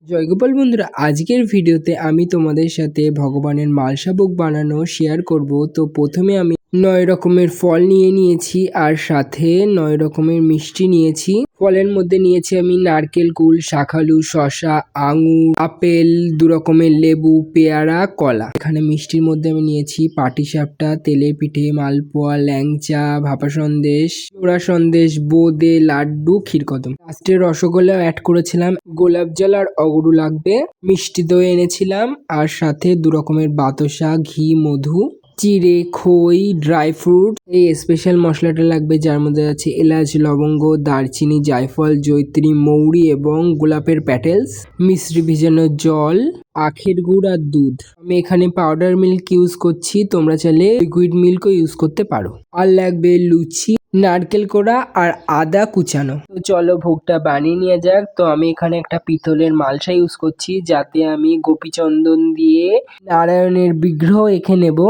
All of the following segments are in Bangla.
জয়গোপাল বন্ধুরা, আজকের ভিডিওতে আমি তোমাদের সাথে ভগবানের মালসা ভোগ বানানো শেয়ার করব। তো প্রথমে আমি 9 রকমের ফল নিয়ে নিয়েছি আর সাথে 9 রকমের মিষ্টি নিয়েছি। ফলের মধ্যে নিয়েছি আমি নারকেল, কুল, শাকালু, শসা, আঙুর, আপেল, 2 রকমের লেবু, পেয়ারা, কলা। এখানে মিষ্টির মধ্যে আমি নিয়েছি পাটিসাপটা, তেলের পিঠে, মালপোয়া, ল্যাংচা, ভাপা সন্দেশ, চূড়া সন্দেশ, বোঁদে, লাড্ডু, ক্ষীরকদম। লাস্টে রসগোল্লা অ্যাড করেছিলাম। গোলাপ জল আর অগরু লাগবে। মিষ্টি দই এনেছিলাম আর সাথে 2 রকমের বাতাসা, ঘি, মধু, চিড়ে, খই, ড্রাই ফ্রুট। এই স্পেশাল মশলাটা লাগবে, যার মধ্যে আছে এলাচ, লবঙ্গ, দারচিনি, জায়ফল, জয়িত্রী, মৌরি এবং গোলাপের প্যাটেলস, মিশ্রি ভিজানো জল, আখের গুড় আর দুধ। আমি এখানে পাউডার মিল্ক ইউজ করছি, তোমরা চাইলে লিকুইড মিল্কও ইউজ করতে পারো। আর লাগবে লুচি, নারকেল কোড়া আর আদা কুচানো। তো চলো ভোগটা বানিয়ে নিয়ে যাক। তো আমি এখানে একটা পিতলের মালসা ইউজ করছি, যাতে আমি গোপীচন্দন দিয়ে নারায়ণের বিগ্রহ এঁকে নেব।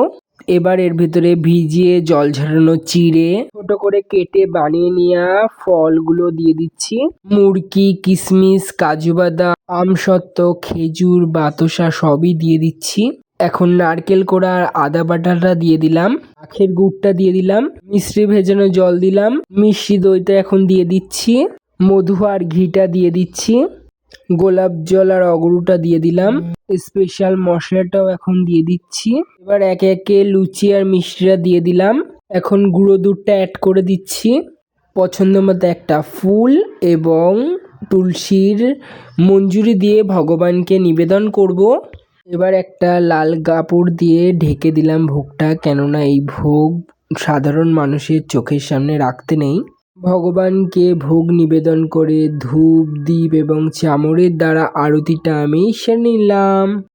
এবার এর ভিতরে ভিজিয়ে জল ঝরানো চিড়ে ছোট করে কেটে বানিয়ে নেওয়া ফলগুলো দিয়ে দিচ্ছি। মুড়কি, কিশমিশ, কাজু বাদাম, আমসত্ত্ব, খেজুর, বাতাসা সবই দিয়ে দিচ্ছি। এখন নারকেল কোড়া আর আদা বাটাটা দিয়ে দিলাম, আখের গুড়টা দিয়ে দিলাম, মিশ্রি ভেজানো জল দিলাম, মিষ্টি দইটা এখন দিয়ে দিচ্ছি, মধু আর ঘিটা দিয়ে দিচ্ছি, গোলাপ জল আর অগরুটা দিয়ে দিলাম, স্পেশাল মশলাটাও এখন দিয়ে দিচ্ছি। এবার একে একে লুচি আর মিষ্টিটা দিয়ে দিলাম। এখন গুঁড়ো দুধটা অ্যাড করে দিচ্ছি। পছন্দ মতো একটা ফুল এবং তুলসীর মঞ্জুরি দিয়ে ভগবানকে নিবেদন করব। এবার একটা লাল কাপড় দিয়ে ঢেকে দিলাম ভোগটা, কেননা এই ভোগ সাধারণ মানুষের চোখের সামনে রাখতে নেই। ভগবানকে ভোগ নিবেদন করে ধূপ, দীপ এবং চামরের দ্বারা আরতিটা আমি সেরে নিলাম।